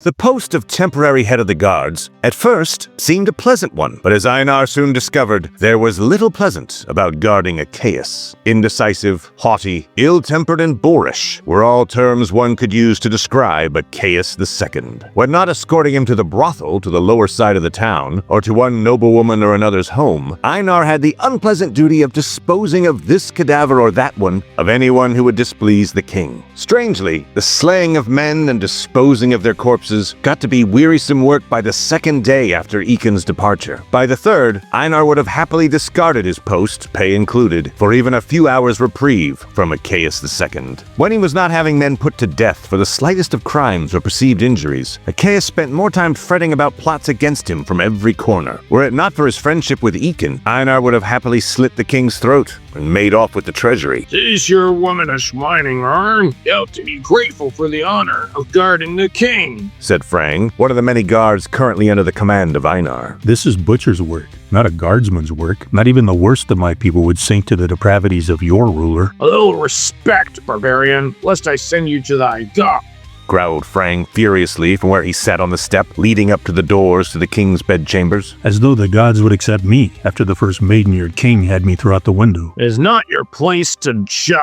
The post of temporary head of the guards, at first, seemed a pleasant one, but as Einar soon discovered, there was little pleasant about guarding a chaos. Indecisive, haughty, ill-tempered, and boorish were all terms one could use to describe a Chaos II. When not escorting him to the brothel to the lower side of the town, or to one noblewoman or another's home, Einar had the unpleasant duty of disposing of this cadaver or that one, of anyone who would displease the king. Strangely, the slaying of men and disposing of their corpses got to be wearisome work by the second day after Ekin's departure. By the third, Einar would have happily discarded his post, pay included, for even a few hours' reprieve from a Chaos II. When he was not having men put to death for the slightest of crimes or perceived injuries, Chaos spent more time fretting about plots against him from every corner. Were it not for his friendship with Ekin, Einar would have happily slit the king's throat and made off with the treasury. "'Tis your womanish whining, Arn. You ought to be grateful for the honor of guarding the king," said Frang, one of the many guards currently under the command of Einar. "This is butcher's work, not a guardsman's work. Not even the worst of my people would sink to the depravities of your ruler." "A little respect, barbarian, lest I send you to thy god," growled Frang furiously from where he sat on the step leading up to the doors to the king's bedchambers. As though the gods would accept me after the first maiden-eared king had me throw out the window. "It is not your place to judge,"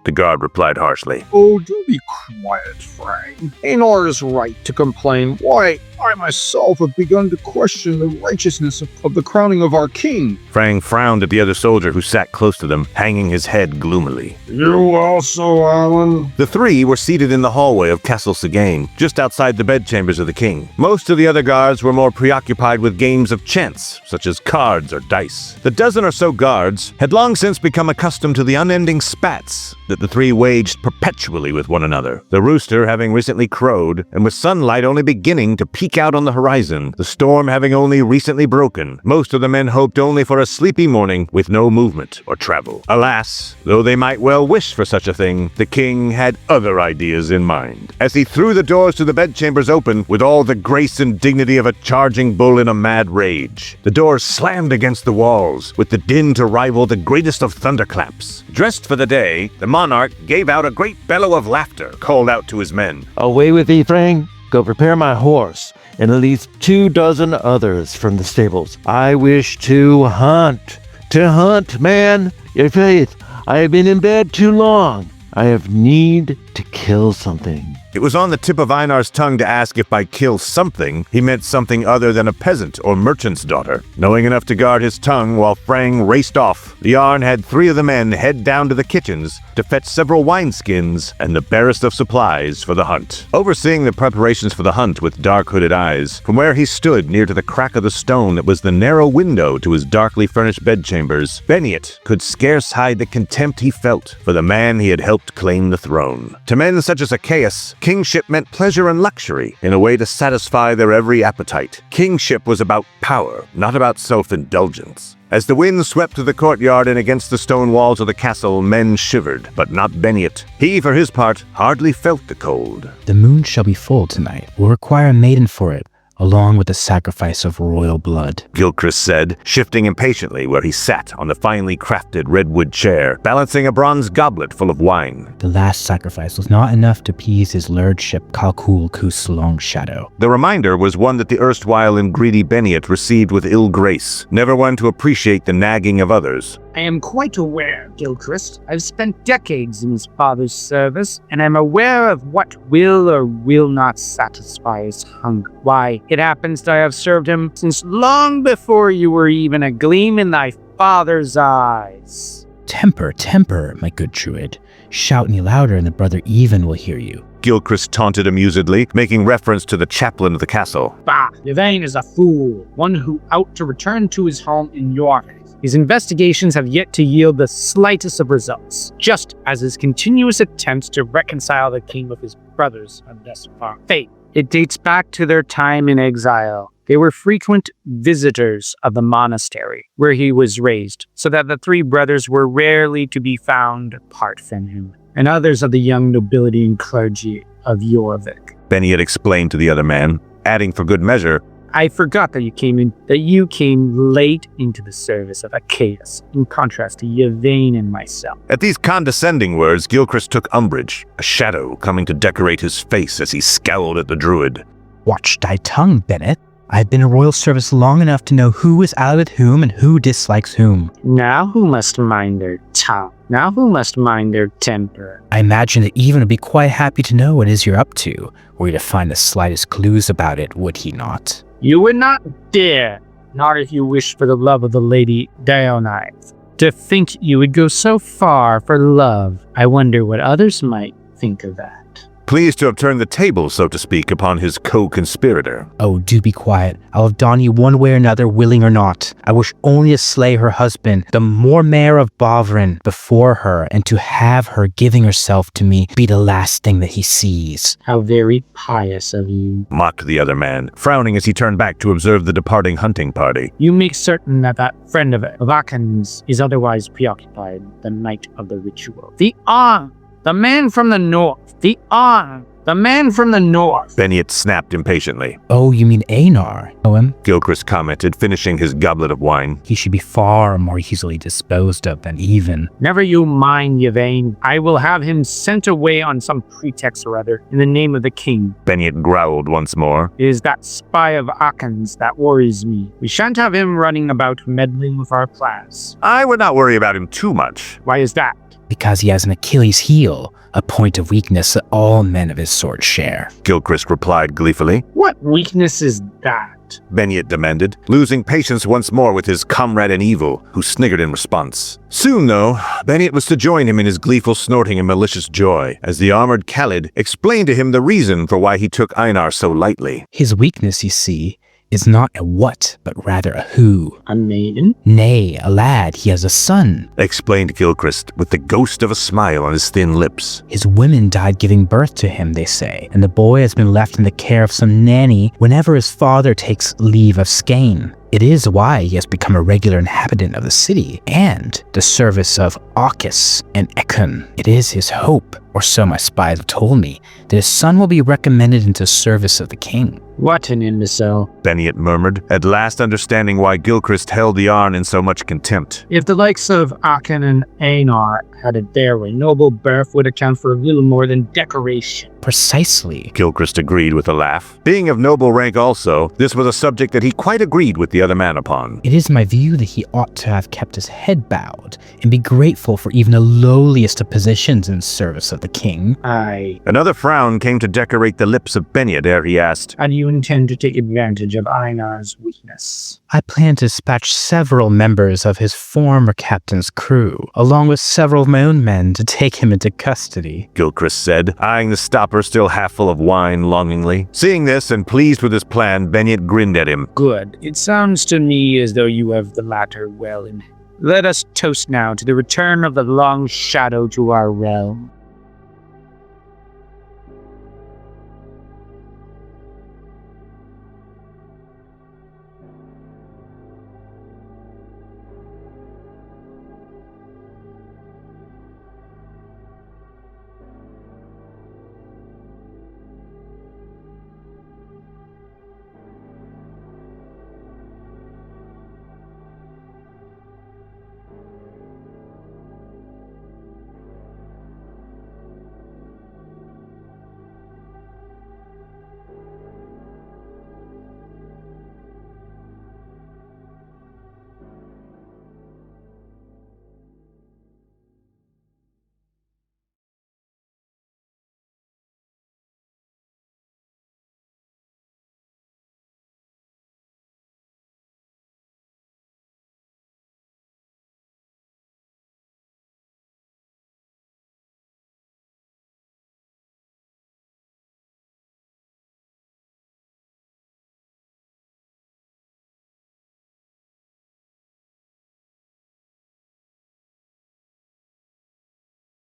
the guard replied harshly. "Oh, do be quiet, Frank. Einar is right to complain. Why, I myself have begun to question the righteousness of the crowning of our king." Frang frowned at the other soldier who sat close to them, hanging his head gloomily. "You also, Alan?" The three were seated in the hallway of Castle Sigane, just outside the bedchambers of the king. Most of the other guards were more preoccupied with games of chance, such as cards or dice. The dozen or so guards had long since become accustomed to the unending spats that the three waged perpetually with one another. The rooster having recently crowed, and with sunlight only beginning to peek out on the horizon, the storm having only recently broken, most of the men hoped only for a sleepy morning with no movement or travel. Alas, though they might well wish for such a thing, the king had other ideas in mind. As he threw the doors to the bedchambers open with all the grace and dignity of a charging bull in a mad rage, the doors slammed against the walls, with the din to rival the greatest of thunderclaps. Dressed for the day, the monarch gave out a great bellow of laughter, called out to his men. "Away with thee, Frang. Go prepare my horse, and at least 24 others from the stables. I wish to hunt. To hunt, man. Your faith, I have been in bed too long. I have need to kill something." It was on the tip of Einar's tongue to ask if by kill something he meant something other than a peasant or merchant's daughter. Knowing enough to guard his tongue while Frang raced off, the Jarn had 3 of the men head down to the kitchens to fetch several wineskins and the barest of supplies for the hunt. Overseeing the preparations for the hunt with dark-hooded eyes, from where he stood near to the crack of the stone that was the narrow window to his darkly furnished bedchambers, Beniot could scarce hide the contempt he felt for the man he had helped claim the throne. To men such as Achaeus, kingship meant pleasure and luxury in a way to satisfy their every appetite. Kingship was about power, not about self-indulgence. As the wind swept through the courtyard and against the stone walls of the castle, men shivered, but not Beniot. He, for his part, hardly felt the cold. "The moon shall be full tonight. We'll require a maiden for it, along with the sacrifice of royal blood," Gilchrist said, shifting impatiently where he sat on the finely crafted redwood chair, balancing a bronze goblet full of wine. "The last sacrifice was not enough to appease his lordship Kalkul Kus Longshadow." The reminder was one that the erstwhile and greedy Beniot received with ill grace, never one to appreciate the nagging of others. "I am quite aware, Gilchrist. I've spent decades in his father's service, and I'm aware of what will or will not satisfy his hunger. Why, it happens that I have served him since long before you were even a gleam in thy father's eyes." Temper, temper, my good druid. Shout any louder and the brother Even will hear you." Gilchrist taunted amusedly, making reference to the chaplain of the castle. "Bah, Yvain is a fool, one who ought to return to his home in York. His investigations have yet to yield the slightest of results, just as his continuous attempts to reconcile the king with his brothers have thus far failed. It dates back to their time in exile. They were frequent visitors of the monastery where he was raised, so that the 3 brothers were rarely to be found apart from him, and others of the young nobility and clergy of Jorvik." Beniot explained to the other man, adding for good measure, "I forgot that you came late into the service of Achaeus, in contrast to Yvain and myself." At these condescending words, Gilchrist took umbrage, a shadow coming to decorate his face as he scowled at the druid. Watch thy tongue, Bennett. I've been in royal service long enough to know who is allied with whom and who dislikes whom. Now who must mind their tongue? Now who must mind their temper? I imagine that Even would be quite happy to know what it is you're up to, were you to find the slightest clues about it, would he not? You would not dare, not if you wish for the love of the Lady Dionyse. To think you would go so far for love, I wonder what others might think of that. Pleased to have turned the table, so to speak, upon his co-conspirator. Oh, do be quiet. I'll have done you one way or another, willing or not. I wish only to slay her husband, the more mayor of Bovrin, before her, and to have her giving herself to me be the last thing that he sees. How very pious of you. Mocked the other man, frowning as he turned back to observe the departing hunting party. You make certain that that friend of Akan's is otherwise preoccupied the night of the ritual. The man from the north. The man from the north. Beniot snapped impatiently. Oh, you mean Einar? Know him? Gilchrist commented, finishing his goblet of wine. He should be far more easily disposed of than Even. Never you mind, Yvain. I will have him sent away on some pretext or other, in the name of the king. Beniot growled once more. It is that spy of Akan's that worries me. We shan't have him running about meddling with our plans. I would not worry about him too much. Why is that? Because he has an Achilles heel, a point of weakness that all men of his sort share. Gilchrist replied gleefully. What weakness is that? Beniot demanded, losing patience once more with his comrade in evil, who sniggered in response. Soon, though, Beniot was to join him in his gleeful snorting and malicious joy, as the armored Khalid explained to him the reason for why he took Einar so lightly. His weakness, you see, is not a what, but rather a who. A maiden? Nay, a lad, he has a son. Explained Gilchrist, with the ghost of a smile on his thin lips. His women died giving birth to him, they say, and the boy has been left in the care of some nanny whenever his father takes leave of Skane. It is why he has become a regular inhabitant of the city and the service of Arcus and Ekon. It is his hope, or so my spies have told me, that his son will be recommended into service of the king. What an imbecile. Beniot murmured, at last understanding why Gilchrist held the Arn in so much contempt. If the likes of Akan and Einar had it their way, noble birth would account for a little more than decoration. Precisely. Gilchrist agreed with a laugh. Being of noble rank also, this was a subject that he quite agreed with the other man upon. It is my view that he ought to have kept his head bowed and be grateful for even the lowliest of positions in service of the king. Aye. Another frown came to decorate the lips of Beniot ere he asked, How do you intend to take advantage of Einar's weakness? I plan to dispatch several members of his former captain's crew, along with several of my own men, to take him into custody. Gilchrist said, eyeing the stopper still half full of wine longingly. Seeing this and pleased with his plan, Beniot grinned at him. Good. It sounds to me as though you have the latter well in hand. Let us toast now to the return of the Longshadow to our realm.